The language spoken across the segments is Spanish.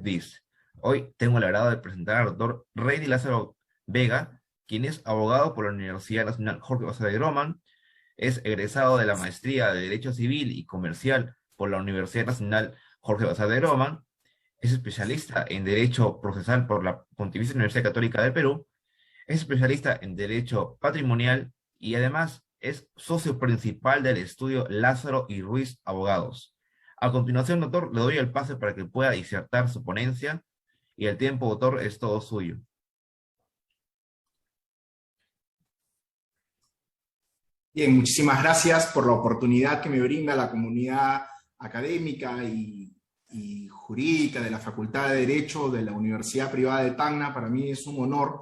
DIS. Hoy tengo el agrado de presentar al doctor Reini Lázaro Vega, quien es abogado por la Universidad Nacional Jorge Basadre de Groman, es egresado de la maestría de Derecho Civil y Comercial por la Universidad Nacional Jorge Basadre de Groman, es especialista en Derecho Procesal por la Pontificia Universidad Católica del Perú, es especialista en Derecho Patrimonial y además es socio principal del estudio Lázaro y Ruiz Abogados. A continuación, doctor, le doy el pase para que pueda disertar su ponencia y el tiempo, doctor, es todo suyo. Bien, muchísimas gracias por la oportunidad que me brinda la comunidad académica y jurídica de la Facultad de Derecho de la Universidad Privada de Tacna. Para mí es un honor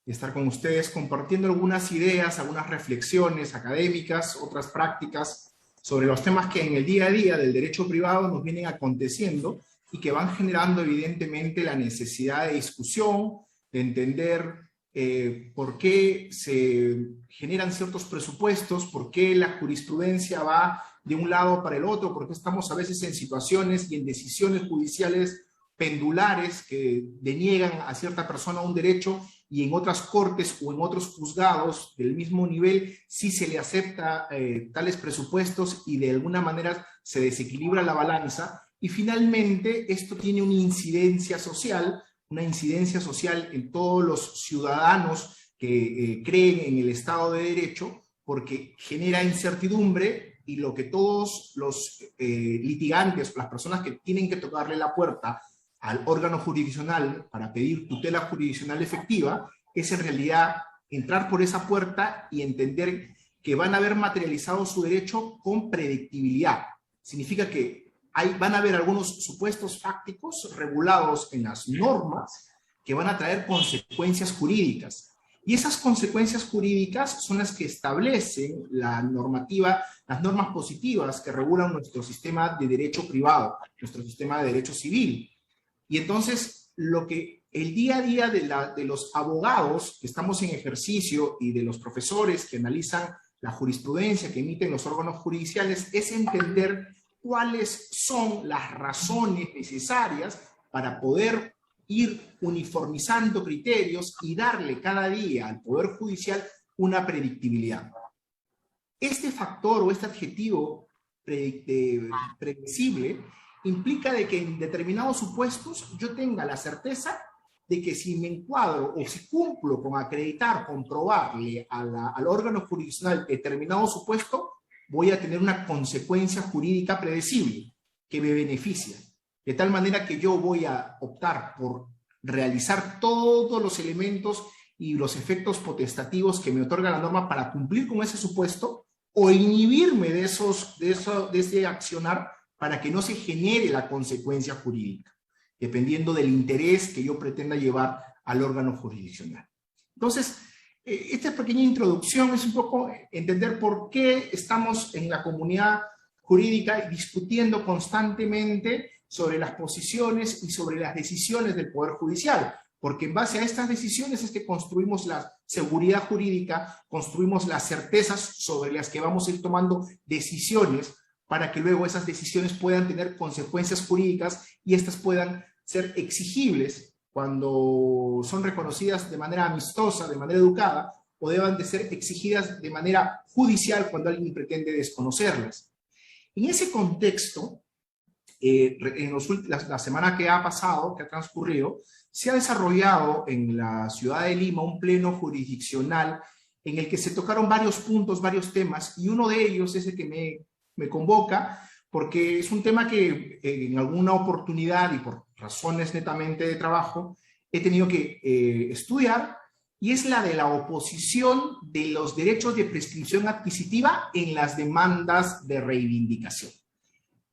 estar con ustedes compartiendo algunas ideas, algunas reflexiones académicas, otras prácticas sobre los temas que en el día a día del derecho privado nos vienen aconteciendo y que van generando evidentemente la necesidad de discusión, de entender por qué se generan ciertos presupuestos, por qué la jurisprudencia va de un lado para el otro, por qué estamos a veces en situaciones y en decisiones judiciales pendulares que deniegan a cierta persona un derecho y en otras cortes o en otros juzgados del mismo nivel sí se le acepta tales presupuestos y de alguna manera se desequilibra la balanza. Y finalmente esto tiene una incidencia social en todos los ciudadanos que creen en el Estado de Derecho, porque genera incertidumbre y lo que todos los litigantes, las personas que tienen que tocarle la puerta al órgano jurisdiccional para pedir tutela jurisdiccional efectiva, es en realidad entrar por esa puerta y entender que van a haber materializado su derecho con predictibilidad. Significa que van a haber algunos supuestos fácticos regulados en las normas que van a traer consecuencias jurídicas. Y esas consecuencias jurídicas son las que establecen la normativa, las normas positivas que regulan nuestro sistema de derecho privado, nuestro sistema de derecho civil. Y entonces, lo que el día a día de los abogados que estamos en ejercicio y de los profesores que analizan la jurisprudencia que emiten los órganos judiciales es entender cuáles son las razones necesarias para poder ir uniformizando criterios y darle cada día al Poder Judicial una predictibilidad. Este factor o este adjetivo predecible implica de que en determinados supuestos yo tenga la certeza de que si me encuadro o si cumplo con acreditar, comprobarle al órgano jurisdiccional determinado supuesto, voy a tener una consecuencia jurídica predecible que me beneficia. De tal manera que yo voy a optar por realizar todos los elementos y los efectos potestativos que me otorga la norma para cumplir con ese supuesto o inhibirme de ese accionar para que no se genere la consecuencia jurídica, dependiendo del interés que yo pretenda llevar al órgano jurisdiccional. Entonces, esta pequeña introducción es un poco entender por qué estamos en la comunidad jurídica discutiendo constantemente sobre las posiciones y sobre las decisiones del Poder Judicial, porque en base a estas decisiones es que construimos la seguridad jurídica, construimos las certezas sobre las que vamos a ir tomando decisiones para que luego esas decisiones puedan tener consecuencias jurídicas y estas puedan ser exigibles cuando son reconocidas de manera amistosa, de manera educada, o deban de ser exigidas de manera judicial cuando alguien pretende desconocerlas. En ese contexto, la semana que ha pasado, que ha transcurrido, se ha desarrollado en la ciudad de Lima un pleno jurisdiccional en el que se tocaron varios puntos, varios temas, y uno de ellos es el que me convoca, porque es un tema que en alguna oportunidad y por razones netamente de trabajo he tenido que estudiar, y es la de la oposición de los derechos de prescripción adquisitiva en las demandas de reivindicación.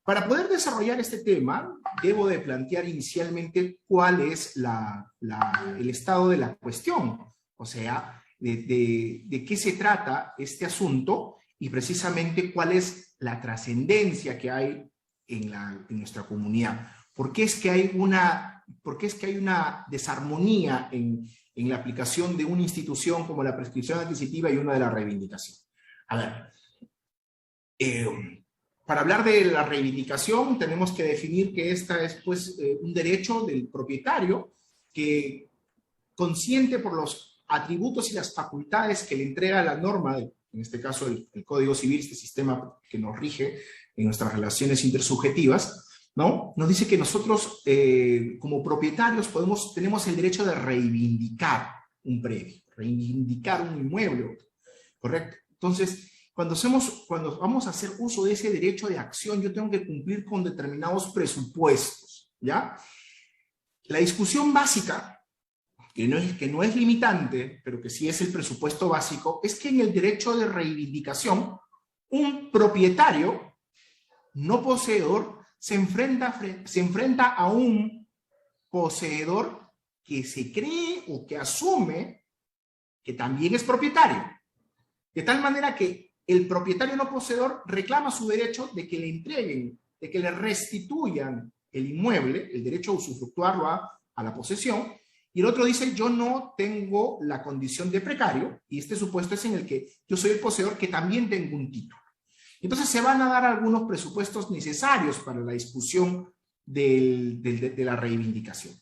Para poder desarrollar este tema, debo de plantear inicialmente cuál es el estado de la cuestión, o sea, de qué se trata este asunto y precisamente cuál es la trascendencia que hay en nuestra comunidad. ¿Por qué es que hay una desarmonía en la aplicación de una institución como la prescripción adquisitiva y una de la reivindicación? A ver, Para hablar de la reivindicación, tenemos que definir que esta es pues, un derecho del propietario que, consciente por los atributos y las facultades que le entrega la norma, en este caso el Código Civil, este sistema que nos rige en nuestras relaciones intersubjetivas, ¿no? Nos dice que nosotros, como propietarios, tenemos el derecho de reivindicar un predio, reivindicar un inmueble, ¿correcto? Entonces, cuando vamos a hacer uso de ese derecho de acción, yo tengo que cumplir con determinados presupuestos, ¿ya? La discusión básica, que no es limitante, pero que sí es el presupuesto básico, es que en el derecho de reivindicación, un propietario no poseedor se enfrenta a un poseedor que se cree o que asume que también es propietario. De tal manera que el propietario no poseedor reclama su derecho de que le entreguen, de que le restituyan el inmueble, el derecho a usufructuarlo a la posesión, y el otro dice, yo no tengo la condición de precario, y este supuesto es en el que yo soy el poseedor que también tengo un título. Entonces se van a dar algunos presupuestos necesarios para la discusión de la reivindicación.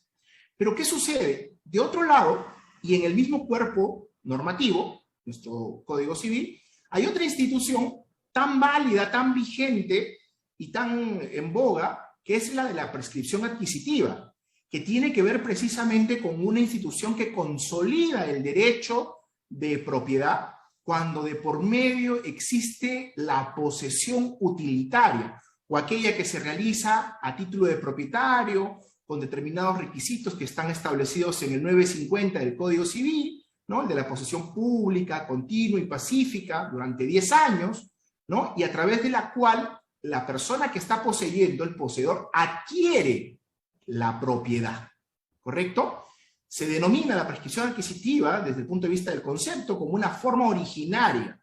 Pero ¿qué sucede? De otro lado, y en el mismo cuerpo normativo, nuestro Código Civil, hay otra institución tan válida, tan vigente y tan en boga, que es la de la prescripción adquisitiva, que tiene que ver precisamente con una institución que consolida el derecho de propiedad cuando de por medio existe la posesión utilitaria o aquella que se realiza a título de propietario con determinados requisitos que están establecidos en el 950 del Código Civil, ¿no? El de la posesión pública, continua y pacífica durante 10 años, ¿no? Y a través de la cual la persona que está poseyendo, el poseedor, adquiere la propiedad, ¿correcto? Se denomina la prescripción adquisitiva, desde el punto de vista del concepto, como una forma originaria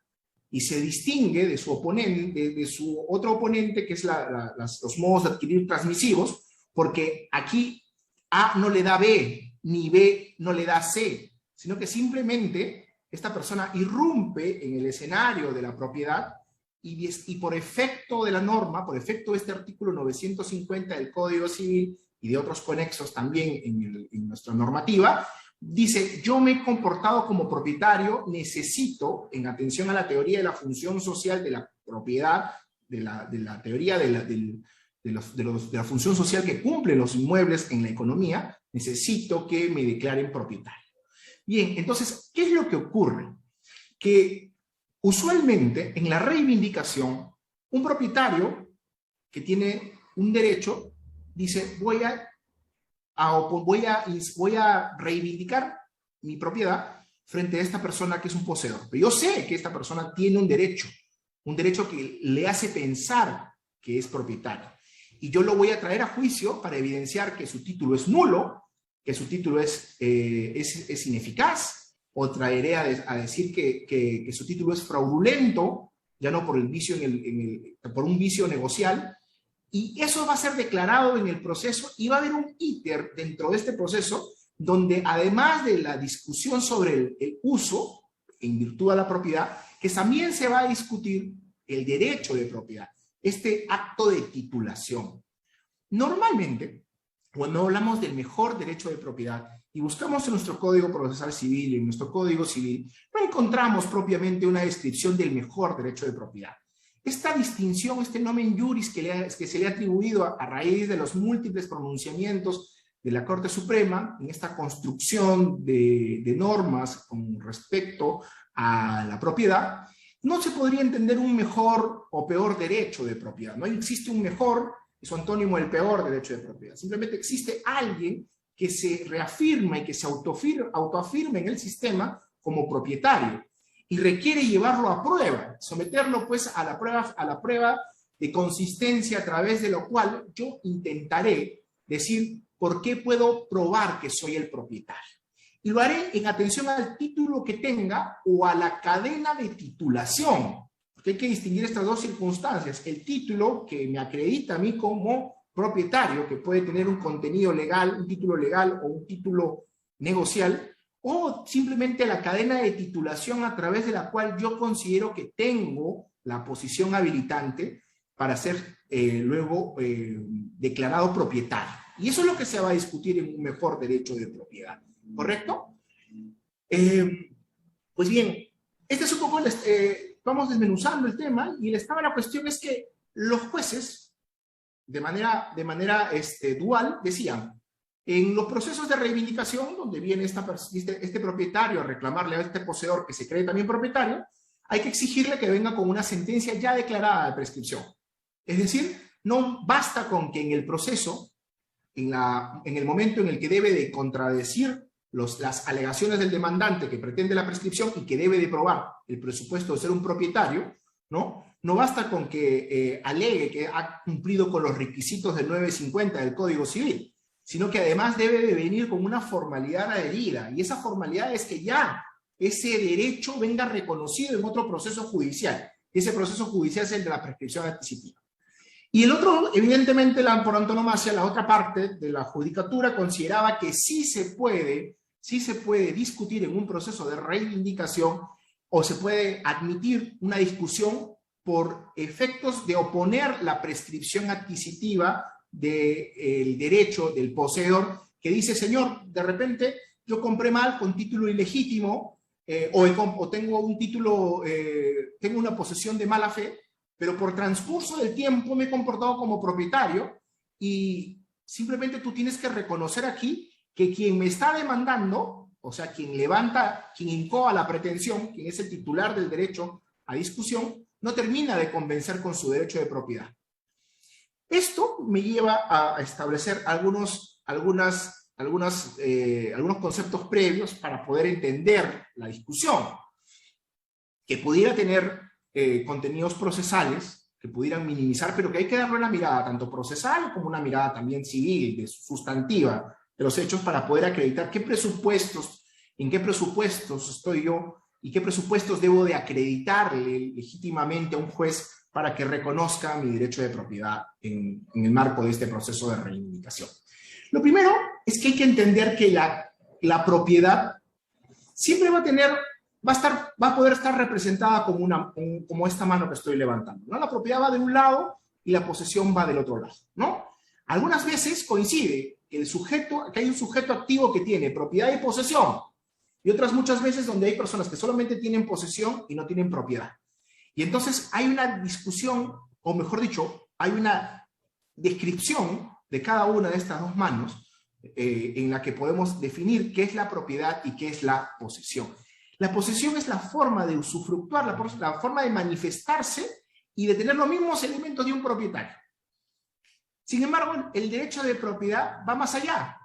y se distingue de su oponente, de su otro oponente, que es los modos de adquirir transmisivos, porque aquí A no le da B, ni B no le da C, sino que simplemente esta persona irrumpe en el escenario de la propiedad y por efecto de la norma, por efecto de este artículo 950 del Código Civil y de otros conexos también en nuestra normativa, dice, yo me he comportado como propietario, necesito, en atención a la teoría de la función social de la propiedad, de la teoría de la función social que cumplen los inmuebles en la economía, necesito que me declaren propietario. Bien, entonces, ¿qué es lo que ocurre? Que usualmente en la reivindicación, un propietario que tiene un derecho dice, voy a reivindicar mi propiedad frente a esta persona que es un poseedor. Pero yo sé que esta persona tiene un derecho que le hace pensar que es propietario. Y yo lo voy a traer a juicio para evidenciar que su título es nulo, que su título es ineficaz, o traeré a decir que su título es fraudulento, ya no por el vicio por un vicio negocial, y eso va a ser declarado en el proceso, y va a haber un íter dentro de este proceso, donde además de la discusión sobre el uso, en virtud de la propiedad, que también se va a discutir el derecho de propiedad, este acto de titulación. Normalmente, cuando hablamos del mejor derecho de propiedad y buscamos en nuestro Código Procesal Civil, en nuestro Código Civil, no encontramos propiamente una descripción del mejor derecho de propiedad. Esta distinción, este nomen juris que se le ha atribuido a raíz de los múltiples pronunciamientos de la Corte Suprema, en esta construcción de normas con respecto a la propiedad, no se podría entender un mejor o peor derecho de propiedad. No existe un mejor y su antónimo el peor derecho de propiedad. Simplemente existe alguien que se reafirma y que se autoafirma en el sistema como propietario y requiere llevarlo a prueba, someterlo pues a la prueba de consistencia, a través de lo cual yo intentaré decir por qué puedo probar que soy el propietario. Y lo haré en atención al título que tenga o a la cadena de titulación, porque hay que distinguir estas dos circunstancias. El título que me acredita a mí como propietario, que puede tener un contenido legal, un título legal o un título negocial, o simplemente la cadena de titulación a través de la cual yo considero que tengo la posición habilitante para ser luego declarado propietario. Y eso es lo que se va a discutir en un mejor derecho de propiedad, ¿correcto? Pues bien, este es un poco, vamos desmenuzando el tema, y el estado de la cuestión es que los jueces, de manera dual, decían, en los procesos de reivindicación, donde viene este propietario a reclamarle a este poseedor que se cree también propietario, hay que exigirle que venga con una sentencia ya declarada de prescripción. Es decir, no basta con que en el proceso, en el momento en el que debe de contradecir las alegaciones del demandante que pretende la prescripción y que debe de probar el presupuesto de ser un propietario, ¿no? No basta con que alegue que ha cumplido con los requisitos del 950 del Código Civil, sino que además debe de venir con una formalidad adherida, y esa formalidad es que ya ese derecho venga reconocido en otro proceso judicial. Ese proceso judicial es el de la prescripción adquisitiva. Y el otro, evidentemente, por antonomasia, la otra parte de la judicatura consideraba que sí se puede discutir en un proceso de reivindicación, o se puede admitir una discusión por efectos de oponer la prescripción adquisitiva del derecho del poseedor, que dice, señor, de repente yo compré mal con título ilegítimo, o tengo un título, tengo una posesión de mala fe, pero por transcurso del tiempo me he comportado como propietario, y simplemente tú tienes que reconocer aquí que quien me está demandando, o sea, quien incoa la pretensión, quien es el titular del derecho a discusión, no termina de convencer con su derecho de propiedad. Esto me lleva a establecer algunos conceptos previos para poder entender la discusión, que pudiera tener contenidos procesales, que pudieran minimizar, pero que hay que darle una mirada tanto procesal como una mirada también civil, sustantiva de los hechos, para poder acreditar en qué presupuestos estoy yo y qué presupuestos debo de acreditarle legítimamente a un juez para que reconozca mi derecho de propiedad en el marco de este proceso de reivindicación. Lo primero es que hay que entender que la propiedad siempre va a poder estar representada como esta mano que estoy levantando, ¿no? La propiedad va de un lado y la posesión va del otro lado, ¿no? Algunas veces coincide que hay un sujeto activo que tiene propiedad y posesión, y otras muchas veces donde hay personas que solamente tienen posesión y no tienen propiedad. Y entonces hay una discusión, o mejor dicho, hay una descripción de cada una de estas dos manos en la que podemos definir qué es la propiedad y qué es la posesión. La posesión es la forma de usufructuar, la forma de manifestarse y de tener los mismos elementos de un propietario. Sin embargo, el derecho de propiedad va más allá.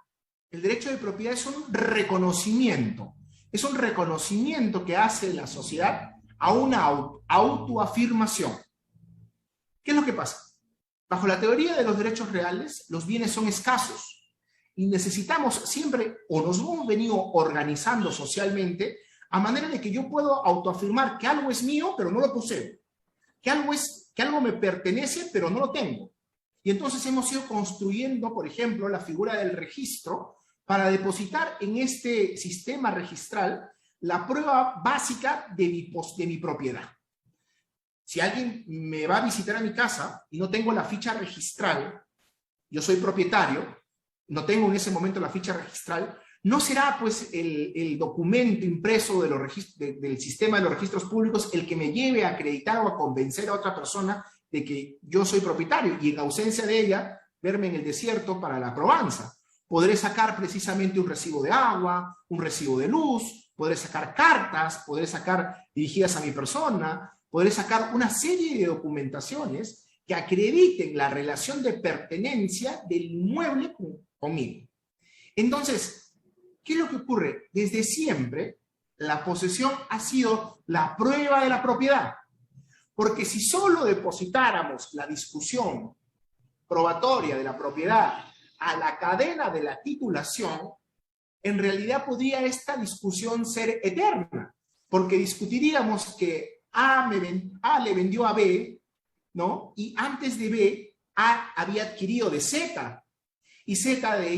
El derecho de propiedad es un reconocimiento. Es un reconocimiento que hace la sociedad a una autoafirmación. ¿Qué es lo que pasa? Bajo la teoría de los derechos reales, los bienes son escasos y necesitamos siempre, o nos hemos venido organizando socialmente, a manera de que yo puedo autoafirmar que algo es mío, pero no lo poseo. Que algo me pertenece, pero no lo tengo. Y entonces hemos ido construyendo, por ejemplo, la figura del registro para depositar en este sistema registral la prueba básica de mi propiedad. Si alguien me va a visitar a mi casa y no tengo la ficha registral, yo soy propietario, no tengo en ese momento la ficha registral, no será pues el documento impreso del sistema de los registros públicos el que me lleve a acreditar o a convencer a otra persona de que yo soy propietario, y en ausencia de ella, verme en el desierto para la probanza. Podré sacar precisamente un recibo de agua, un recibo de luz, podré sacar cartas, podré sacar dirigidas a mi persona, podré sacar una serie de documentaciones que acrediten la relación de pertenencia del inmueble conmigo. Entonces, ¿qué es lo que ocurre? Desde siempre, la posesión ha sido la prueba de la propiedad. Porque si solo depositáramos la discusión probatoria de la propiedad a la cadena de la titulación, en realidad podría esta discusión ser eterna, porque discutiríamos que A le vendió a B, ¿no? Y antes de B, A había adquirido de Z, y Z de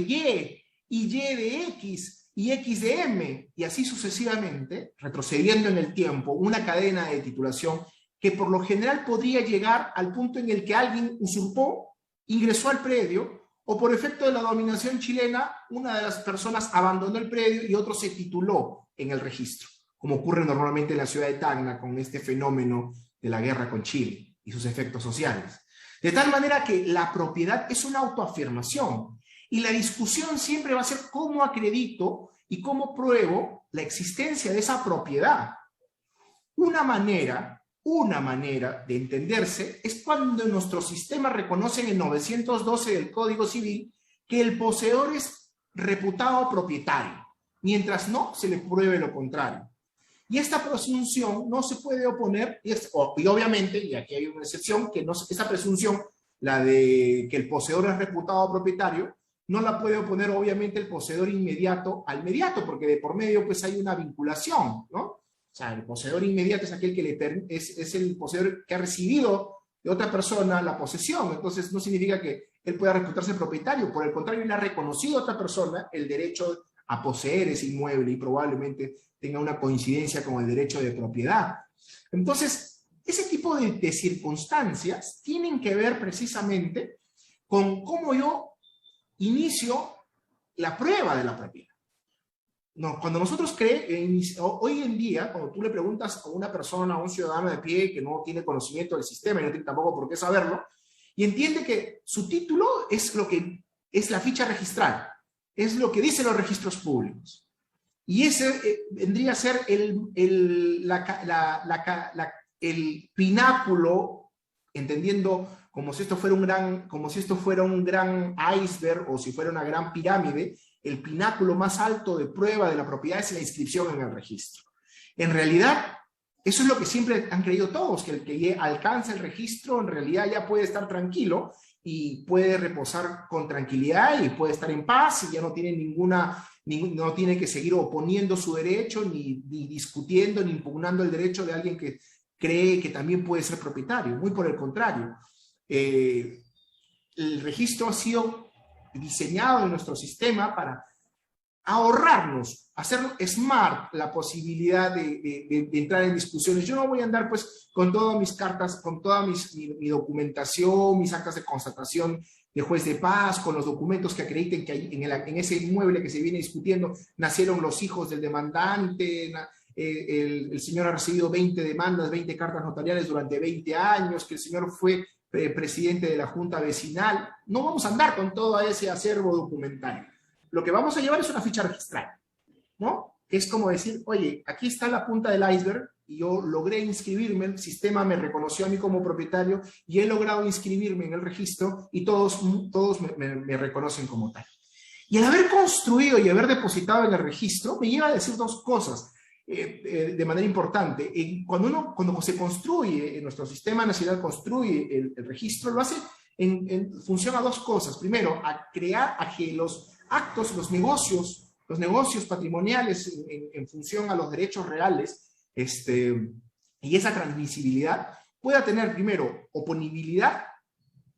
Y de X, y X de M, y así sucesivamente, retrocediendo en el tiempo, una cadena de titulación que por lo general podría llegar al punto en el que alguien usurpó, ingresó al predio, o por efecto de la dominación chilena, una de las personas abandonó el predio y otro se tituló en el registro, como ocurre normalmente en la ciudad de Tacna con este fenómeno de la guerra con Chile y sus efectos sociales. De tal manera que la propiedad es una autoafirmación y la discusión siempre va a ser cómo acredito y cómo pruebo la existencia de esa propiedad. Una manera de entenderse es cuando en nuestro sistema reconocen en 912 del Código Civil que el poseedor es reputado propietario, mientras no se le pruebe lo contrario. Y esta presunción no se puede oponer, y obviamente, y aquí hay una excepción, que no, esa presunción, la de que el poseedor es reputado propietario, no la puede oponer obviamente el poseedor inmediato al mediato, porque de por medio pues hay una vinculación, ¿no? O sea, el poseedor inmediato es aquel que es el poseedor que ha recibido de otra persona la posesión, entonces no significa que él pueda reputarse propietario, por el contrario, él ha reconocido a otra persona el derecho a poseer ese inmueble y probablemente tenga una coincidencia con el derecho de propiedad. Entonces, ese tipo de circunstancias tienen que ver precisamente con cómo yo inicio la prueba de la propiedad. No, cuando nosotros hoy en día, cuando tú le preguntas a una persona, a un ciudadano de pie que no tiene conocimiento del sistema y no tiene tampoco por qué saberlo, y entiende que su título es lo que es la ficha registral, es lo que dicen los registros públicos. Y ese vendría a ser el pináculo, entendiendo como si esto fuera un gran iceberg o si fuera una gran pirámide. El pináculo más alto de prueba de la propiedad es la inscripción en el registro. En realidad, eso es lo que siempre han creído todos, que el que alcanza el registro en realidad ya puede estar tranquilo y puede reposar con tranquilidad y puede estar en paz y ya no tiene no tiene que seguir oponiendo su derecho, ni discutiendo, ni impugnando el derecho de alguien que cree que también puede ser propietario. Muy por el contrario. El registro ha sido diseñado en nuestro sistema para ahorrarnos, hacer smart la posibilidad de entrar en discusiones. Yo no voy a andar pues con todas mis cartas, con toda mi documentación, mis actas de constatación de juez de paz, con los documentos que acrediten que en ese inmueble que se viene discutiendo nacieron los hijos del demandante, el señor ha recibido 20 demandas, 20 cartas notariales durante 20 años, que el señor fue presidente de la Junta Vecinal. No vamos a andar con todo ese acervo documentario. Lo que vamos a llevar es una ficha registral, ¿no? Es como decir, oye, aquí está la punta del iceberg y yo logré inscribirme, el sistema me reconoció a mí como propietario y he logrado inscribirme en el registro y todos me reconocen como tal. Y al haber construido y haber depositado en el registro, me lleva a decir dos cosas de manera importante. Cuando se construye, nuestro sistema nacional construye el registro, lo hace en función a dos cosas. Primero, a que los actos, los negocios patrimoniales en función a los derechos reales, y esa transmisibilidad pueda tener primero oponibilidad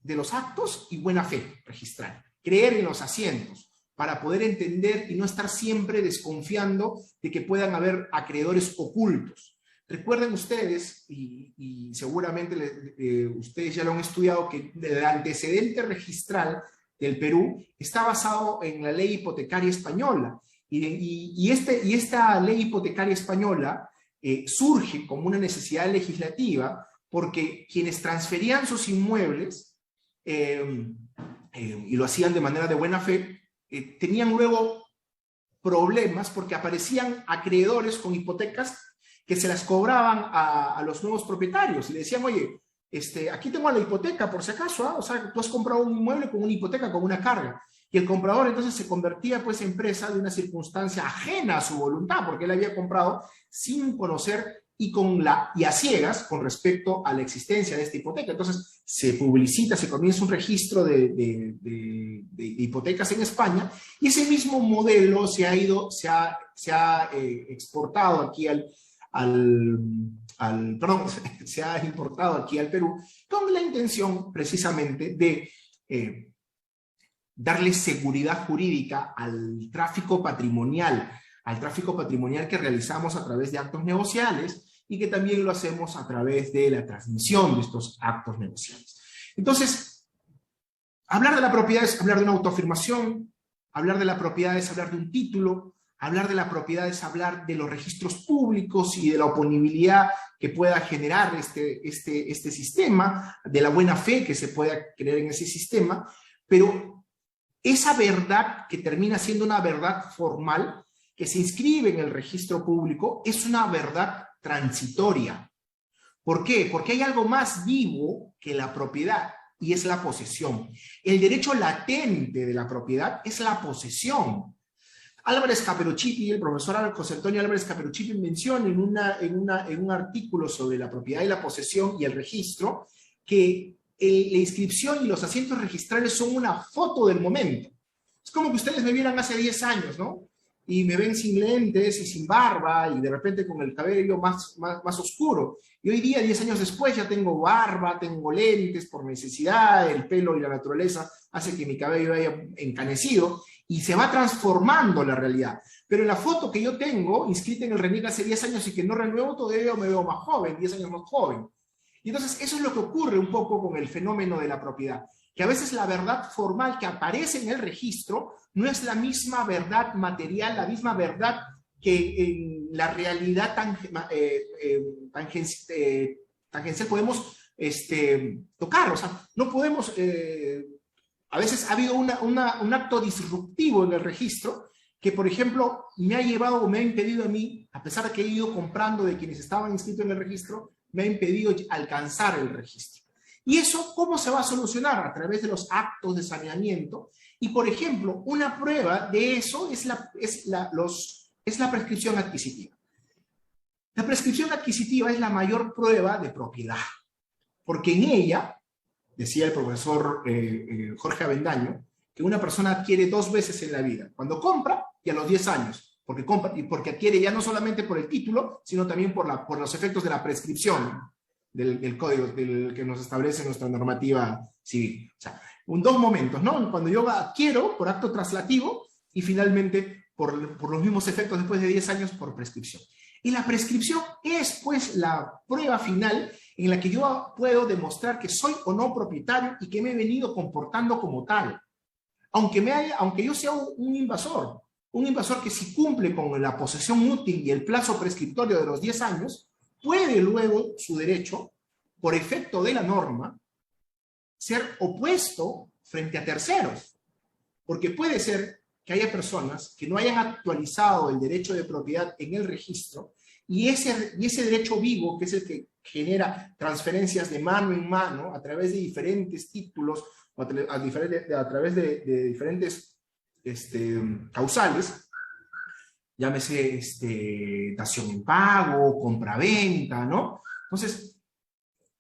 de los actos y buena fe registral, creer en los asientos para poder entender y no estar siempre desconfiando de que puedan haber acreedores ocultos. Recuerden ustedes, y seguramente ustedes ya lo han estudiado, que el antecedente registral del Perú está basado en la ley hipotecaria española. Y esta ley hipotecaria española surge como una necesidad legislativa porque quienes transferían sus inmuebles y lo hacían de manera de buena fe, tenían luego problemas porque aparecían acreedores con hipotecas que se las cobraban a los nuevos propietarios y le decían, oye, aquí tengo la hipoteca por si acaso, ¿ah? O sea, tú has comprado un inmueble con una hipoteca, con una carga. Y el comprador entonces se convertía pues en presa de una circunstancia ajena a su voluntad, porque él había comprado sin conocer y a ciegas con respecto a la existencia de esta hipoteca. Entonces se publicita, se comienza un registro de hipotecas en España y ese mismo modelo se ha exportado aquí se ha importado aquí al Perú con la intención precisamente de darle seguridad jurídica al tráfico patrimonial que realizamos a través de actos negociales y que también lo hacemos a través de la transmisión de estos actos negociables. Entonces, hablar de la propiedad es hablar de una autoafirmación, hablar de la propiedad es hablar de un título, hablar de la propiedad es hablar de los registros públicos y de la oponibilidad que pueda generar este sistema, de la buena fe que se pueda creer en ese sistema, pero esa verdad que termina siendo una verdad formal, que se inscribe en el registro público, es una verdad transitoria. ¿Por qué? Porque hay algo más vivo que la propiedad, y es la posesión. El derecho latente de la propiedad es la posesión. Álvarez Caperuccipi, el profesor José Antonio Álvarez Caperuccipi menciona en un artículo sobre la propiedad y la posesión y el registro que la inscripción y los asientos registrales son una foto del momento. Es como que ustedes me vieran hace 10 años, ¿no? Y me ven sin lentes y sin barba y de repente con el cabello más oscuro. Y hoy día, 10 años después, ya tengo barba, tengo lentes por necesidad, el pelo y la naturaleza hace que mi cabello haya encanecido y se va transformando la realidad. Pero en la foto que yo tengo, inscrita en el RENIEC hace 10 años y que no renuevo, todavía me veo más joven, 10 años más joven. Y entonces eso es lo que ocurre un poco con el fenómeno de la propiedad, que a veces la verdad formal que aparece en el registro no es la misma verdad material, la misma verdad que en la realidad tangencial podemos tocar. O sea, no podemos... a veces ha habido un acto disruptivo en el registro que, por ejemplo, me ha llevado o me ha impedido a mí, a pesar de que he ido comprando de quienes estaban inscritos en el registro, me ha impedido alcanzar el registro. ¿Y eso cómo se va a solucionar? A través de los actos de saneamiento. Y, por ejemplo, una prueba de eso es la prescripción adquisitiva. La prescripción adquisitiva es la mayor prueba de propiedad, porque en ella, decía el profesor Jorge Avendaño, que una persona adquiere 2 veces en la vida, cuando compra y a los 10 años, porque adquiere ya no solamente por el título, sino también por los efectos de la prescripción del código que nos establece nuestra normativa civil. O sea, 2 momentos, ¿no? Cuando yo adquiero por acto traslativo y finalmente por los mismos efectos después de 10 años por prescripción. Y la prescripción es, pues, la prueba final en la que yo puedo demostrar que soy o no propietario y que me he venido comportando como tal. Aunque yo sea un invasor que si cumple con la posesión útil y el plazo prescriptorio de los 10 años, puede luego su derecho, por efecto de la norma, ser opuesto frente a terceros. Porque puede ser que haya personas que no hayan actualizado el derecho de propiedad en el registro y ese derecho vivo, que es el que genera transferencias de mano en mano a través de diferentes títulos o a través de diferentes causales, llámese dación en pago, compra-venta, ¿no? Entonces,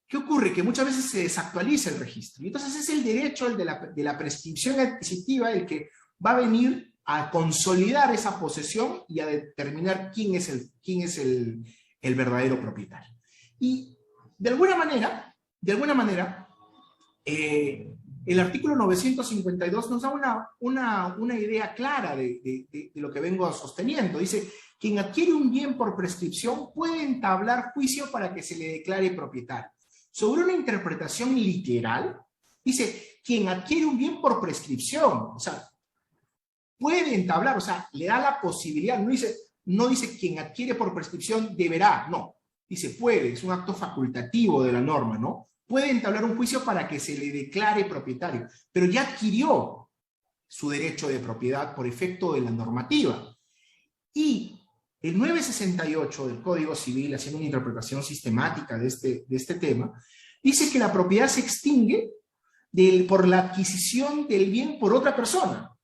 ¿qué ocurre? Que muchas veces se desactualiza el registro. Y entonces es el derecho el de la prescripción adquisitiva el que va a venir a consolidar esa posesión y a determinar quién es el verdadero propietario. Y de alguna manera, el artículo 952 nos da una idea clara de lo que vengo sosteniendo. Dice, quien adquiere un bien por prescripción puede entablar juicio para que se le declare propietario. Sobre una interpretación literal, dice, quien adquiere un bien por prescripción, o sea, puede entablar, o sea, le da la posibilidad, no dice quien adquiere por prescripción deberá, no, dice puede, es un acto facultativo de la norma, ¿no? Puede entablar un juicio para que se le declare propietario, pero ya adquirió su derecho de propiedad por efecto de la normativa. Y el 968 del Código Civil, haciendo una interpretación sistemática de este tema, dice que la propiedad se extingue por la adquisición del bien por otra persona.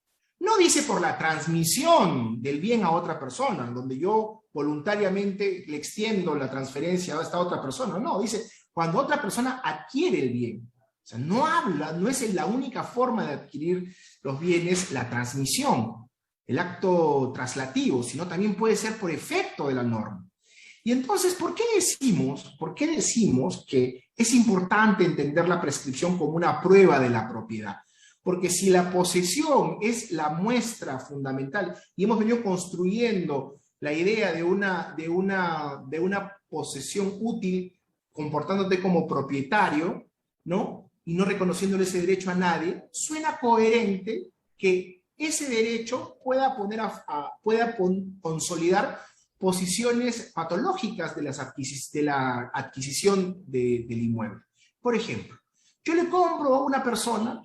No dice por la transmisión del bien a otra persona, donde yo voluntariamente le extiendo la transferencia a esta otra persona. No, dice cuando otra persona adquiere el bien. O sea, no es la única forma de adquirir los bienes la transmisión, el acto traslativo, sino también puede ser por efecto de la norma. Y entonces, ¿por qué decimos que es importante entender la prescripción como una prueba de la propiedad? Porque si la posesión es la muestra fundamental y hemos venido construyendo la idea de una posesión útil comportándote como propietario, ¿no? Y no reconociéndole ese derecho a nadie, suena coherente que ese derecho pueda consolidar posiciones patológicas de la adquisición del inmueble. Por ejemplo, yo le compro a una persona,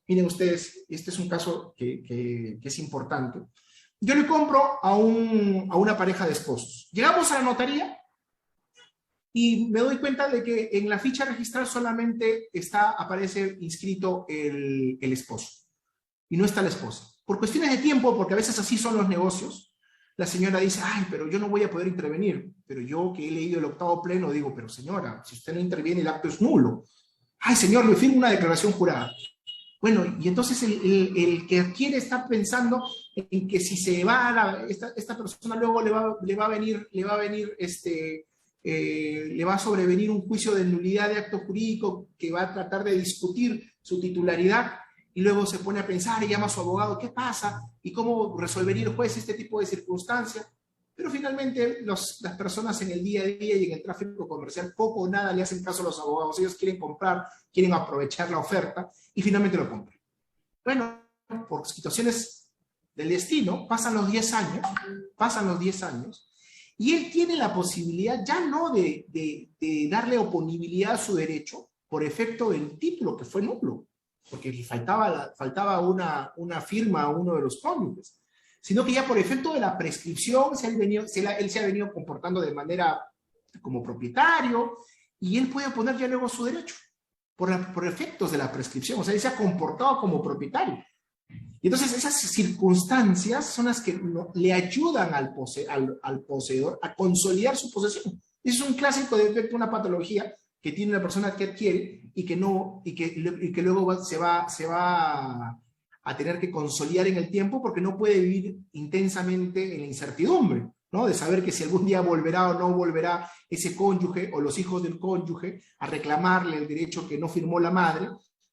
miren ustedes, este es un caso que es importante, yo le compro a una pareja de esposos. Llegamos a la notaría y me doy cuenta de que en la ficha registral solamente aparece inscrito el esposo y no está la esposa. Por cuestiones de tiempo, porque a veces así son los negocios, la señora dice, ay, pero yo no voy a poder intervenir. Pero yo, que he leído el octavo pleno, digo, pero señora, si usted no interviene, el acto es nulo. Ay, señor, le firmo una declaración jurada. Bueno, y entonces el que adquiere está pensando en que si se va esta persona luego le va a sobrevenir un juicio de nulidad de acto jurídico que va a tratar de discutir su titularidad, y luego se pone a pensar y llama a su abogado, ¿qué pasa? ¿Y cómo resolvería el juez este tipo de circunstancias? Pero finalmente las personas en el día a día y en el tráfico comercial poco o nada le hacen caso a los abogados. Ellos quieren comprar, quieren aprovechar la oferta y finalmente lo compran. Bueno, por situaciones del destino, pasan los 10 años, y él tiene la posibilidad ya no de darle oponibilidad a su derecho por efecto del título que fue nulo, porque le faltaba una firma a uno de los cónyuges, sino que ya por efecto de la prescripción él se ha venido comportando de manera como propietario, y él puede oponer ya luego su derecho por efectos de la prescripción. O sea, él se ha comportado como propietario. Y entonces esas circunstancias son las que le ayudan al poseedor a consolidar su posesión. Es un clásico defecto, una patología que tiene la persona que adquiere y que luego se va a tener que consolidar en el tiempo, porque no puede vivir intensamente en la incertidumbre, ¿no? De saber que si algún día volverá o no volverá ese cónyuge o los hijos del cónyuge a reclamarle el derecho que no firmó la madre,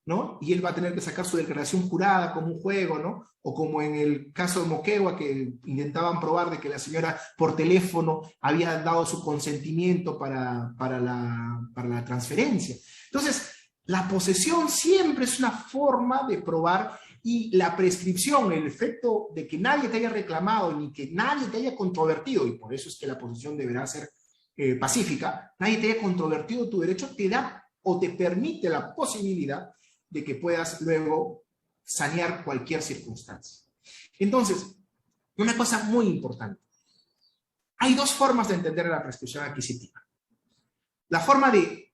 ¿no? Y él va a tener que sacar su declaración jurada como un juego, ¿no? O como en el caso de Moquegua, que intentaban probar de que la señora por teléfono había dado su consentimiento para la transferencia. Entonces, la posesión siempre es una forma de probar, y la prescripción, el efecto de que nadie te haya reclamado ni que nadie te haya controvertido, y por eso es que la posesión deberá ser pacífica, nadie te haya controvertido tu derecho, te da o te permite la posibilidad de que puedas luego sanear cualquier circunstancia. Entonces, una cosa muy importante. Hay dos formas de entender la prescripción adquisitiva. La forma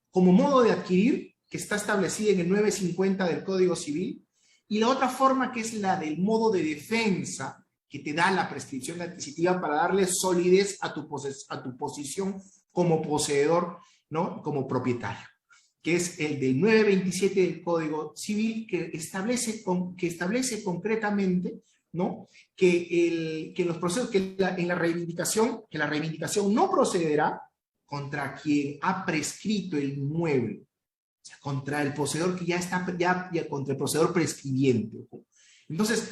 como modo de adquirir, que está establecida en el 950 del Código Civil, y la otra forma, que es la del modo de defensa que te da la prescripción adquisitiva para darle solidez a tu posición como poseedor, ¿no? Como propietario, que es el del 927 del Código Civil, que establece concretamente, ¿no? Que en los procesos, que la reivindicación no procederá contra quien ha prescrito el inmueble, o sea, contra el poseedor que ya está, contra el poseedor prescribiente. Entonces,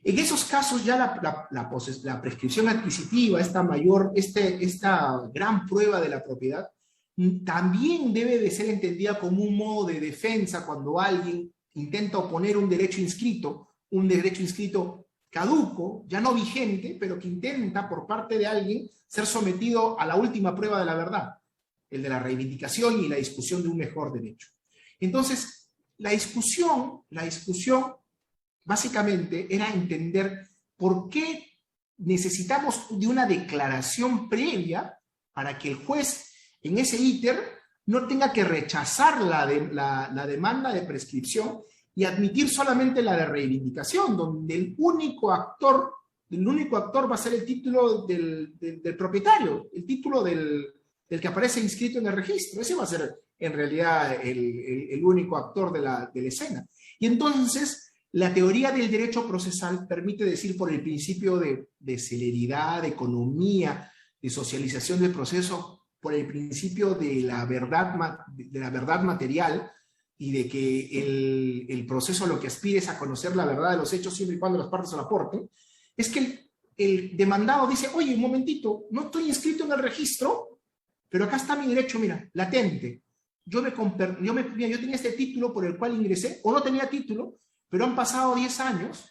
en esos casos ya la prescripción adquisitiva, esta gran prueba de la propiedad, también debe de ser entendida como un modo de defensa cuando alguien intenta oponer un derecho inscrito caduco, ya no vigente, pero que intenta por parte de alguien ser sometido a la última prueba de la verdad, el de la reivindicación y la discusión de un mejor derecho. Entonces, la discusión básicamente era entender por qué necesitamos de una declaración previa para que el juez en ese íter no tenga que rechazar la demanda de prescripción y admitir solamente la de reivindicación, donde el único actor va a ser el título del propietario, el título del que aparece inscrito en el registro. Ese va a ser en realidad el único actor de la escena. Y entonces la teoría del derecho procesal permite decir, por el principio de celeridad, de economía, de socialización del proceso, por el principio de la verdad material, y de que el proceso lo que aspira es a conocer la verdad de los hechos siempre y cuando las partes se lo aporten, es que el demandado dice, oye, un momentito, no estoy inscrito en el registro, pero acá está mi derecho, mira, latente. Yo tenía este título por el cual ingresé, o no tenía título, pero han pasado 10 años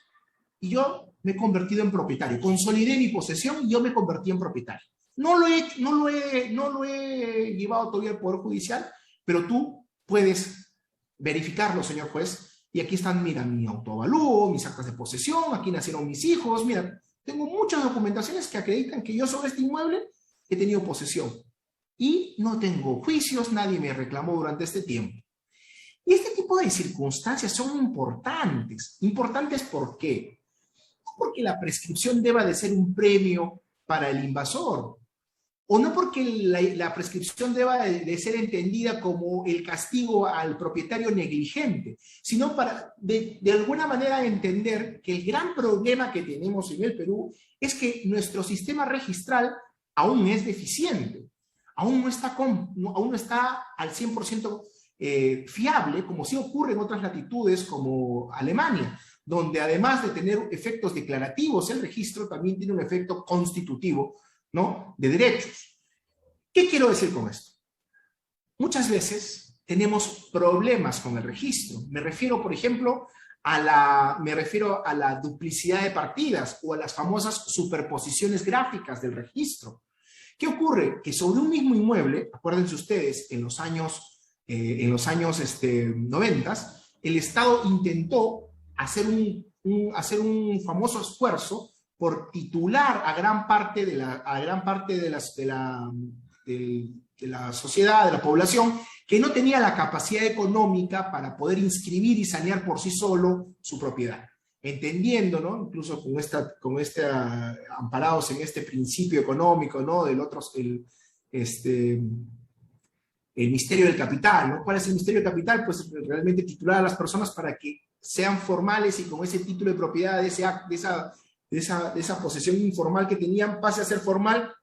y yo me he convertido en propietario. Consolidé mi posesión y yo me convertí en propietario. No lo he llevado todavía al Poder Judicial, pero tú puedes verificarlo, señor juez. Y aquí están, mira, mi autoavalúo, mis actas de posesión, aquí nacieron mis hijos, mira, tengo muchas documentaciones que acreditan que yo sobre este inmueble he tenido posesión. Y no tengo juicios, nadie me reclamó durante este tiempo. Y este tipo de circunstancias son importantes. ¿Importantes por qué? No porque la prescripción deba de ser un premio para el invasor, o no porque la prescripción deba de ser entendida como el castigo al propietario negligente, sino para de alguna manera entender que el gran problema que tenemos en el Perú es que nuestro sistema registral aún es deficiente, aún no está al 100% fiable, como sí ocurre en otras latitudes como Alemania, donde además de tener efectos declarativos, el registro también tiene un efecto constitutivo, ¿no?, de derechos. ¿Qué quiero decir con esto? Muchas veces tenemos problemas con el registro. Me refiero, por ejemplo, a la duplicidad de partidas o a las famosas superposiciones gráficas del registro. ¿Qué ocurre? Que sobre un mismo inmueble, acuérdense ustedes, en los años 90, el Estado intentó hacer un famoso esfuerzo por titular a gran parte de la sociedad, de la población, que no tenía la capacidad económica para poder inscribir y sanear por sí solo su propiedad. Entendiendo, ¿no?, incluso amparados en este principio económico, ¿no?, el misterio del capital, ¿no? ¿Cuál es el misterio del capital? Pues realmente titular a las personas para que sean formales y con ese título de propiedad, de esa posesión informal que tenían, pase a ser formal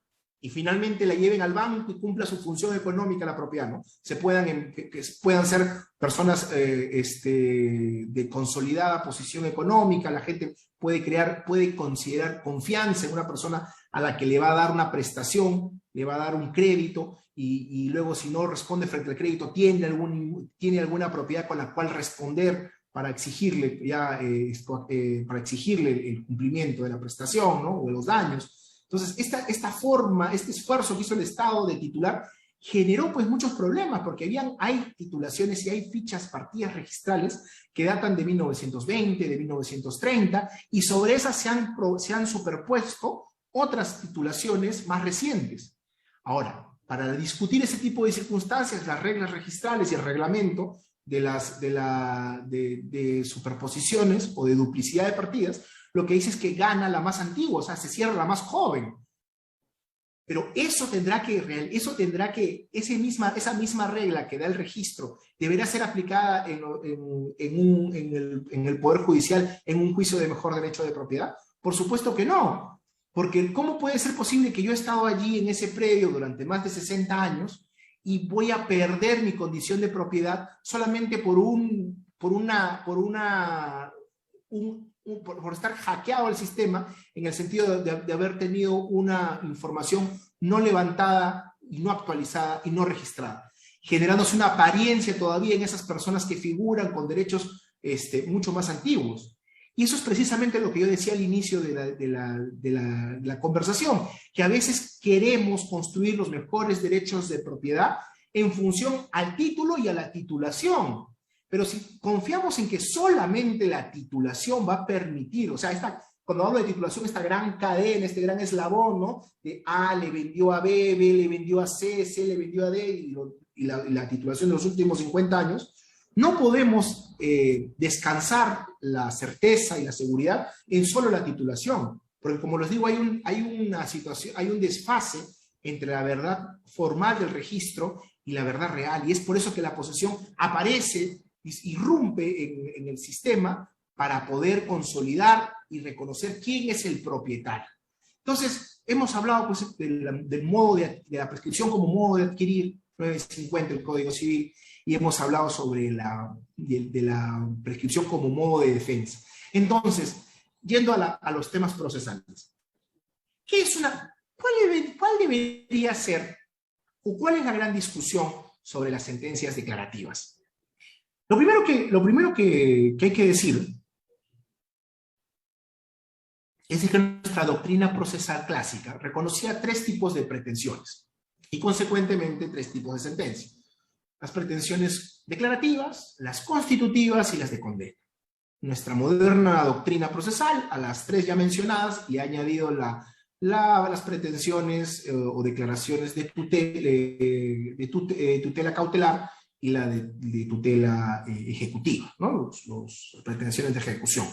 y finalmente la lleven al banco y cumpla su función económica la propiedad, ¿no? Que puedan ser personas de consolidada posición económica, la gente puede considerar confianza en una persona a la que le va a dar una prestación, le va a dar un crédito, y luego si no responde frente al crédito, tiene alguna propiedad con la cual responder para exigirle el cumplimiento de la prestación, ¿no?, o de los daños. Entonces, este esfuerzo que hizo el Estado de titular generó pues muchos problemas, porque hay titulaciones y hay partidas registrales que datan de 1920, de 1930, y sobre esas se han superpuesto otras titulaciones más recientes. Ahora, para discutir ese tipo de circunstancias, las reglas registrales y el reglamento de superposiciones o de duplicidad de partidas, lo que dice es que gana la más antigua, o sea, se cierra la más joven. Pero esa misma regla que da el registro deberá ser aplicada en el Poder Judicial en un juicio de mejor derecho de propiedad. Por supuesto que no. Porque ¿cómo puede ser posible que yo he estado allí en ese predio durante más de 60 años y voy a perder mi condición de propiedad solamente por estar hackeado el sistema, en el sentido de haber tenido una información no levantada y no actualizada y no registrada, generándose una apariencia todavía en esas personas que figuran con derechos mucho más antiguos? Y eso es precisamente lo que yo decía al inicio de la conversación, que a veces queremos construir los mejores derechos de propiedad en función al título y a la titulación. Pero si confiamos en que solamente la titulación va a permitir, o sea, cuando hablo de titulación, esta gran cadena, este gran eslabón, ¿no?, de A le vendió a B, B le vendió a C, C le vendió a D, y la titulación de los últimos 50 años, no podemos descansar la certeza y la seguridad en solo la titulación, porque como les digo, hay un desfase entre la verdad formal del registro y la verdad real, y es por eso que la posesión aparece, irrumpe en el sistema para poder consolidar y reconocer quién es el propietario. Entonces, hemos hablado pues, del modo de la prescripción como modo de adquirir, 950 del Código Civil, y hemos hablado sobre la prescripción como modo de defensa. Entonces, yendo a los temas procesales. ¿Cuál debería ser o cuál es la gran discusión sobre las sentencias declarativas? Lo primero que hay que decir es que nuestra doctrina procesal clásica reconocía 3 tipos de pretensiones y consecuentemente 3 tipos de sentencias. Las pretensiones declarativas, las constitutivas y las de condena. Nuestra moderna doctrina procesal, a las 3 ya mencionadas, le ha añadido las pretensiones o declaraciones de tutela cautelar y la de tutela ejecutiva, ¿no? Las pretensiones de ejecución.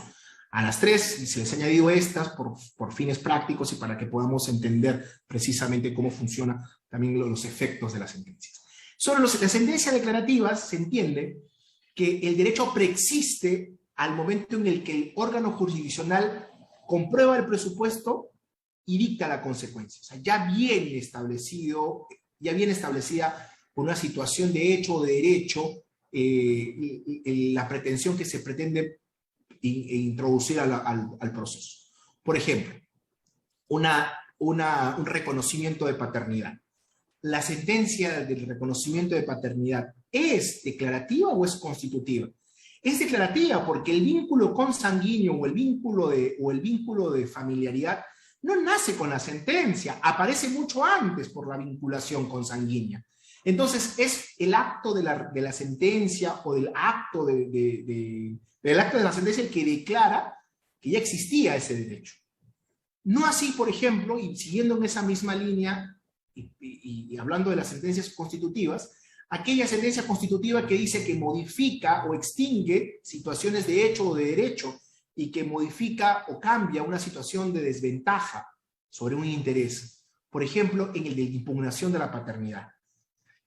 A las 3 se les ha añadido estas por fines prácticos y para que podamos entender precisamente cómo funcionan también los efectos de las sentencias. Sobre las sentencias declarativas se entiende que el derecho preexiste al momento en el que el órgano jurisdiccional comprueba el presupuesto y dicta la consecuencia. O sea, ya viene establecida por una situación de hecho o de derecho la pretensión que se pretende introducir al proceso. Por ejemplo, un reconocimiento de paternidad. ¿La sentencia del reconocimiento de paternidad es declarativa o es constitutiva? Es declarativa porque el vínculo consanguíneo o el vínculo de familiaridad no nace con la sentencia, aparece mucho antes por la vinculación consanguínea. Entonces es el acto de la sentencia o del acto del acto de la sentencia el que declara que ya existía ese derecho. No así, por ejemplo, y siguiendo en esa misma línea y hablando de las sentencias constitutivas, aquella sentencia constitutiva que dice que modifica o extingue situaciones de hecho o de derecho y que modifica o cambia una situación de desventaja sobre un interés. Por ejemplo, en el de impugnación de la paternidad.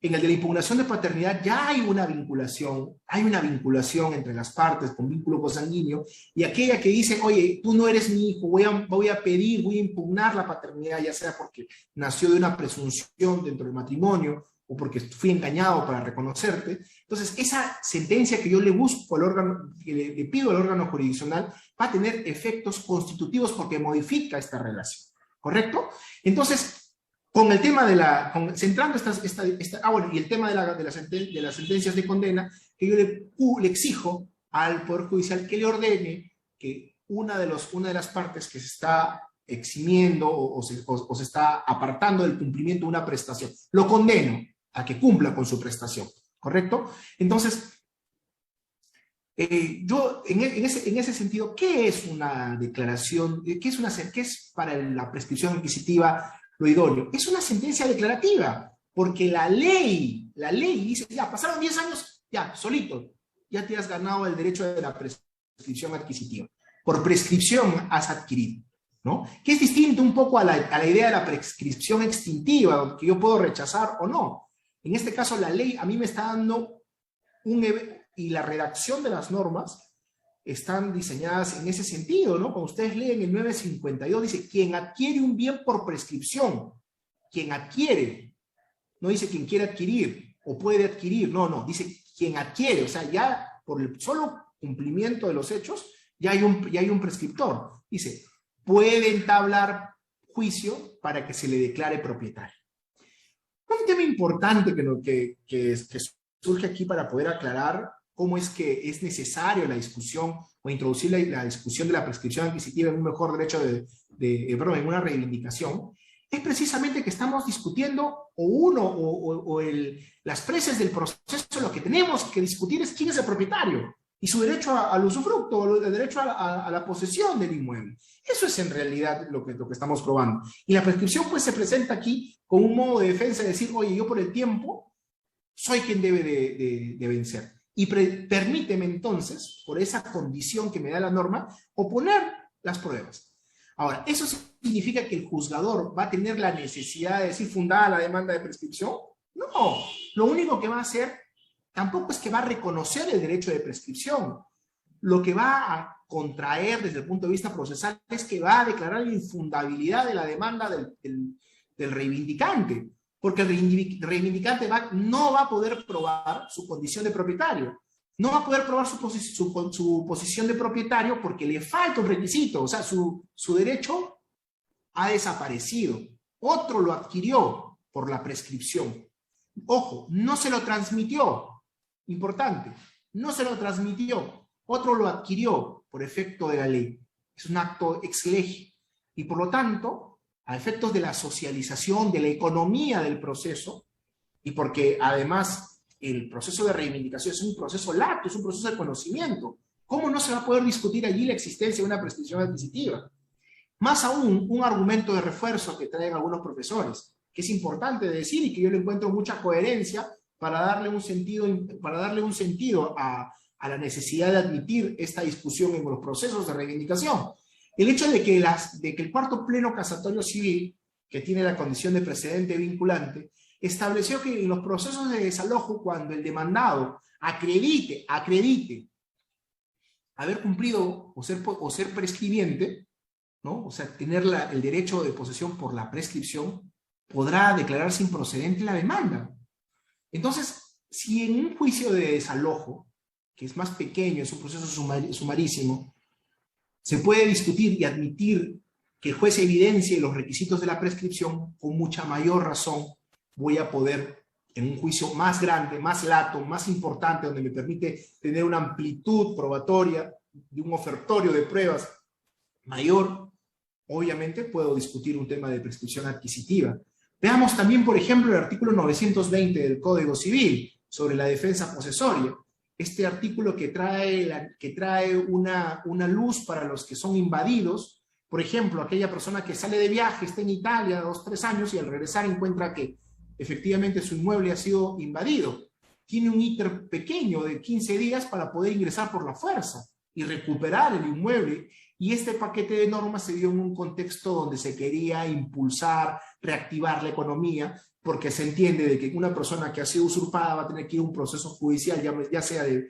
En el de la impugnación de paternidad ya hay una vinculación entre las partes con vínculo consanguíneo, y aquella que dice, oye, tú no eres mi hijo, voy a impugnar la paternidad, ya sea porque nació de una presunción dentro del matrimonio o porque fui engañado para reconocerte. Entonces, esa sentencia que yo le busco al órgano, que le pido al órgano jurisdiccional, va a tener efectos constitutivos porque modifica esta relación, ¿correcto? Entonces, con el tema centrando y el tema de las sentencias de condena, que yo le exijo al Poder Judicial que le ordene que una de las partes que se está eximiendo o se está apartando del cumplimiento de una prestación, lo condeno a que cumpla con su prestación, ¿correcto? Entonces, yo en ese sentido, ¿qué es una declaración? ¿Qué es para la prescripción adquisitiva lo idóneo? Es una sentencia declarativa, porque la ley dice, ya, pasaron 10 años, ya, solito, ya te has ganado el derecho de la prescripción adquisitiva. Por prescripción has adquirido, ¿no? Que es distinto un poco a la idea de la prescripción extintiva, que yo puedo rechazar o no. En este caso, la ley a mí me está dando y la redacción de las normas están diseñadas en ese sentido, ¿no? Cuando ustedes leen el 952, dice, quien adquiere un bien por prescripción, quien adquiere, no dice quien quiere adquirir o puede adquirir, no, dice quien adquiere, o sea, ya por el solo cumplimiento de los hechos, ya hay un prescriptor. Dice, puede entablar juicio para que se le declare propietario. Un tema importante que surge aquí para poder aclarar cómo es que es necesario la discusión o introducir la discusión de la prescripción adquisitiva en un mejor derecho en una reivindicación, es precisamente que estamos discutiendo las preces del proceso. Lo que tenemos que discutir es quién es el propietario y su derecho al usufructo, o el derecho a la posesión del inmueble. Eso es en realidad lo que estamos probando. Y la prescripción pues se presenta aquí como un modo de defensa de decir, oye, yo por el tiempo soy quien debe de vencer. Y permíteme entonces, por esa condición que me da la norma, oponer las pruebas. Ahora, ¿eso significa que el juzgador va a tener la necesidad de decir fundada la demanda de prescripción? No, lo único que va a hacer tampoco es que va a reconocer el derecho de prescripción. Lo que va a contraer desde el punto de vista procesal es que va a declarar la infundabilidad de la demanda del reivindicante. Porque el reivindicante no va a poder probar su condición de propietario. No va a poder probar su posición de propietario porque le falta un requisito. O sea, su derecho ha desaparecido. Otro lo adquirió por la prescripción. Ojo, no se lo transmitió. Importante, no se lo transmitió. Otro lo adquirió por efecto de la ley. Es un acto ex lege. Y por lo tanto, a efectos de la socialización, de la economía del proceso, y porque además el proceso de reivindicación es un proceso lato, es un proceso de conocimiento. ¿Cómo no se va a poder discutir allí la existencia de una prescripción adquisitiva? Más aún, un argumento de refuerzo que traen algunos profesores, que es importante decir y que yo le encuentro mucha coherencia para darle un sentido a la necesidad de admitir esta discusión en los procesos de reivindicación. El hecho de que el cuarto pleno casatorio civil, que tiene la condición de precedente vinculante, estableció que en los procesos de desalojo, cuando el demandado acredite haber cumplido o ser prescribiente, ¿no? O sea, tener el derecho de posesión por la prescripción, podrá declararse improcedente la demanda. Entonces, si en un juicio de desalojo, que es más pequeño, es un proceso sumarísimo, se puede discutir y admitir que el juez evidencie los requisitos de la prescripción, con mucha mayor razón voy a poder, en un juicio más grande, más lato, más importante, donde me permite tener una amplitud probatoria de un ofertorio de pruebas mayor, obviamente puedo discutir un tema de prescripción adquisitiva. Veamos también, por ejemplo, el artículo 920 del Código Civil sobre la defensa posesoria. Este artículo que trae una luz para los que son invadidos. Por ejemplo, aquella persona que sale de viaje, está en Italia 2 o 3 años y al regresar encuentra que efectivamente su inmueble ha sido invadido. Tiene un íter pequeño de 15 días para poder ingresar por la fuerza y recuperar el inmueble. Y este paquete de normas se dio en un contexto donde se quería impulsar, reactivar la economía, porque se entiende de que una persona que ha sido usurpada va a tener que ir a un proceso judicial, ya sea de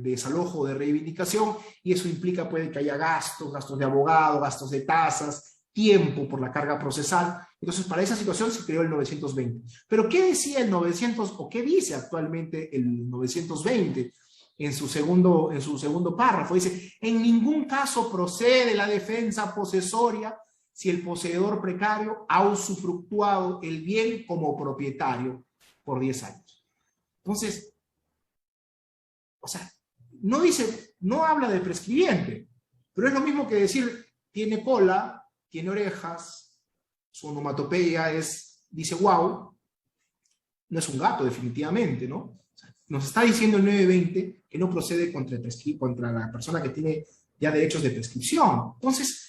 desalojo o de reivindicación, y eso implica puede que haya gastos de abogado, gastos de tasas, tiempo por la carga procesal. Entonces, para esa situación se creó el 920. Pero, ¿qué decía el 900 o qué dice actualmente el 920? En su segundo párrafo dice: en ningún caso procede la defensa posesoria si el poseedor precario ha usufructuado el bien como propietario por 10 años. Entonces, o sea, no habla de prescribiente, pero es lo mismo que decir tiene cola, tiene orejas, su onomatopeya dice wow, no es un gato definitivamente, ¿no? O sea, nos está diciendo el 920 que no procede contra la persona que tiene ya derechos de prescripción. Entonces,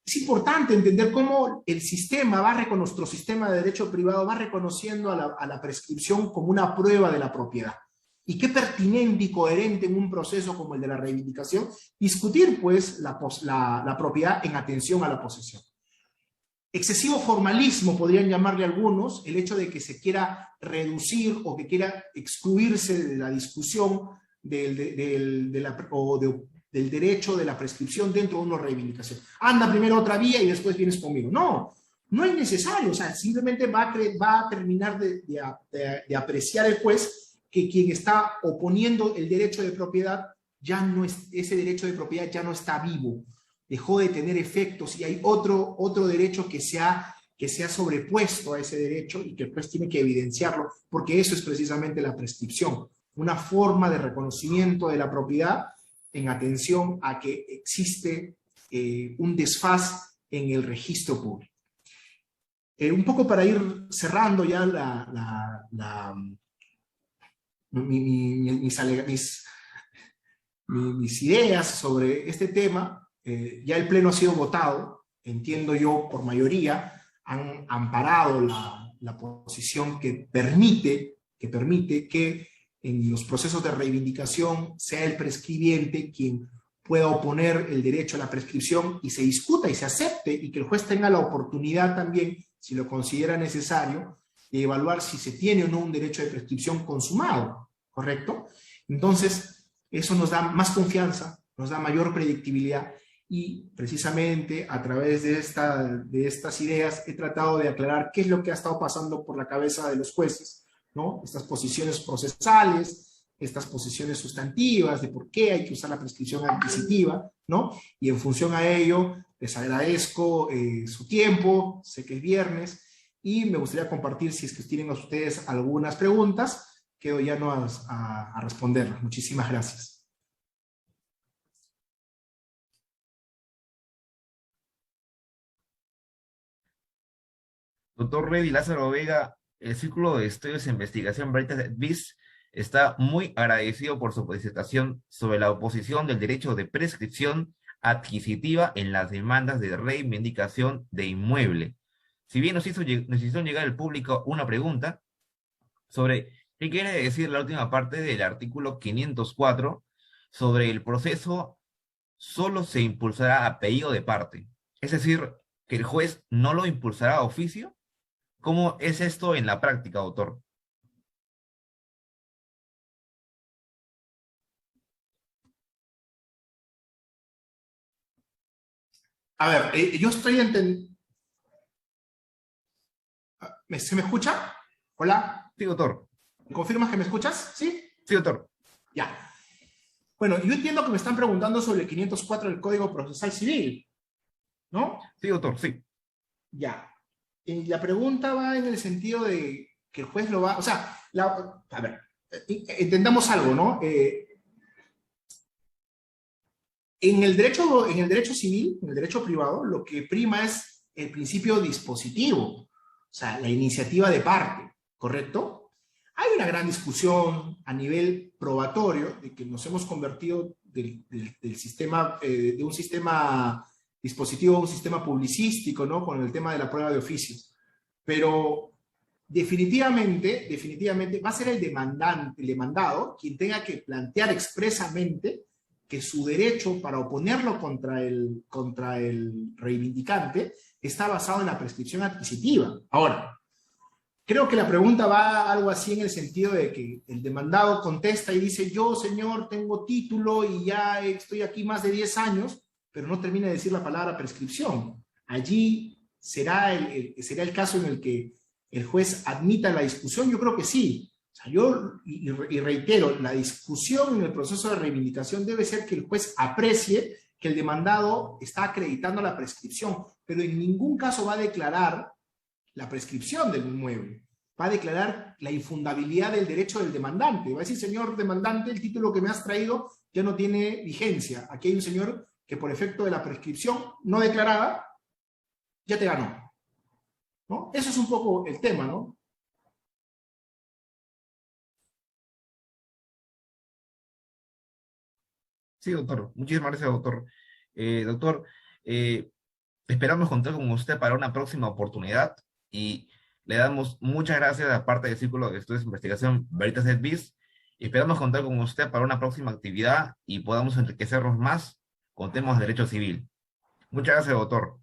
es importante entender cómo el sistema nuestro sistema de derecho privado va reconociendo a la prescripción como una prueba de la propiedad. Y qué pertinente y coherente en un proceso como el de la reivindicación, discutir pues la propiedad en atención a la posesión. Excesivo formalismo, podrían llamarle algunos, el hecho de que se quiera reducir o que quiera excluirse de la discusión del derecho de la prescripción dentro de una reivindicación. Anda primero otra vía y después vienes conmigo. No, no es necesario. O sea, simplemente va a terminar de apreciar el juez que quien está oponiendo el derecho de propiedad, ese derecho de propiedad ya no está vivo, dejó de tener efectos y hay otro derecho que se ha sobrepuesto a ese derecho y que el juez tiene que evidenciarlo, porque eso es precisamente la prescripción, una forma de reconocimiento de la propiedad en atención a que existe un desfaz en el registro público. Un poco para ir cerrando ya mis ideas sobre este tema, ya el Pleno ha sido votado, entiendo yo, por mayoría, han amparado la posición que permite que en los procesos de reivindicación sea el prescribiente quien pueda oponer el derecho a la prescripción y se discuta y se acepte y que el juez tenga la oportunidad también, si lo considera necesario, de evaluar si se tiene o no un derecho de prescripción consumado, ¿correcto? Entonces, eso nos da más confianza, nos da mayor predictibilidad y precisamente a través de estas ideas he tratado de aclarar qué es lo que ha estado pasando por la cabeza de los jueces, ¿no? Estas posiciones procesales, estas posiciones sustantivas de por qué hay que usar la prescripción adquisitiva, ¿no? Y en función a ello, Les agradezco su tiempo, sé que es viernes, y me gustaría compartir, si es que tienen ustedes algunas preguntas, quedo ya no a responderlas. Muchísimas gracias. Doctor Reddy Lázaro Vega, el Círculo de Estudios e Investigación Veritas et Vis está muy agradecido por su presentación sobre la oposición del derecho de prescripción adquisitiva en las demandas de reivindicación de inmueble. Si bien nos hizo llegar al público una pregunta sobre qué quiere decir la última parte del artículo 504 sobre el proceso solo se impulsará a pedido de parte. Es decir, que el juez no lo impulsará a oficio. ¿Cómo es esto en la práctica, doctor? A ver, yo estoy entendiendo. ¿Se me escucha? Hola. Sí, doctor. ¿Me confirmas que me escuchas? ¿Sí? Sí, doctor. Ya. Bueno, yo entiendo que me están preguntando sobre el 504 del Código Procesal Civil, ¿no? Sí, doctor, sí. Ya. La pregunta va en el sentido de que el juez lo va... O sea, a ver, entendamos algo, ¿no? En el derecho civil, en el derecho privado, lo que prima es el principio dispositivo, o sea, la iniciativa de parte, ¿correcto? Hay una gran discusión a nivel probatorio de que nos hemos convertido del sistema, de un sistema dispositivo a un sistema publicístico, ¿no? Con el tema de la prueba de oficios. Pero definitivamente va a ser el demandante, el demandado, quien tenga que plantear expresamente que su derecho para oponerlo contra el reivindicante está basado en la prescripción adquisitiva. Ahora, creo que la pregunta va algo así en el sentido de que el demandado contesta y dice, yo, señor, tengo título y ya estoy aquí más de 10 años, pero no termina de decir la palabra prescripción. Allí será el caso en el que el juez admita la discusión. Yo creo que sí. O sea, y reitero, la discusión en el proceso de reivindicación debe ser que el juez aprecie que el demandado está acreditando la prescripción, pero en ningún caso va a declarar la prescripción del inmueble. Va a declarar la infundabilidad del derecho del demandante. Va a decir, señor demandante, el título que me has traído ya no tiene vigencia. Aquí hay un señor que por efecto de la prescripción no declarada, ya te ganó, ¿no? Eso es un poco el tema, ¿no? Sí, doctor. Muchísimas gracias, doctor. Doctor, esperamos contar con usted para una próxima oportunidad y le damos muchas gracias a parte del Círculo de Estudios de Investigación Veritas et Vis. Y esperamos contar con usted para una próxima actividad y podamos enriquecernos más con temas de derecho civil. Muchas gracias, doctor.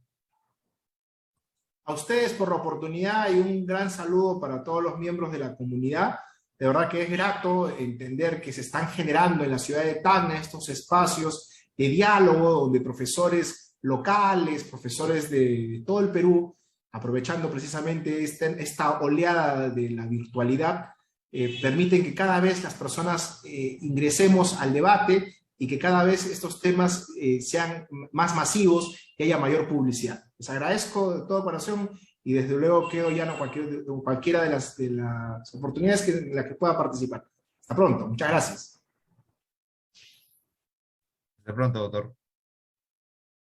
A ustedes por la oportunidad y un gran saludo para todos los miembros de la comunidad. De verdad que es grato entender que se están generando en la ciudad de Tacna estos espacios de diálogo donde profesores locales, profesores de todo el Perú, aprovechando precisamente esta oleada de la virtualidad, permiten que cada vez las personas ingresemos al debate y que cada vez estos temas sean más masivos y haya mayor publicidad. Les agradezco de todo corazón y desde luego quedo ya en cualquiera de las oportunidades en las que pueda participar. Hasta pronto, muchas gracias. Hasta pronto, doctor.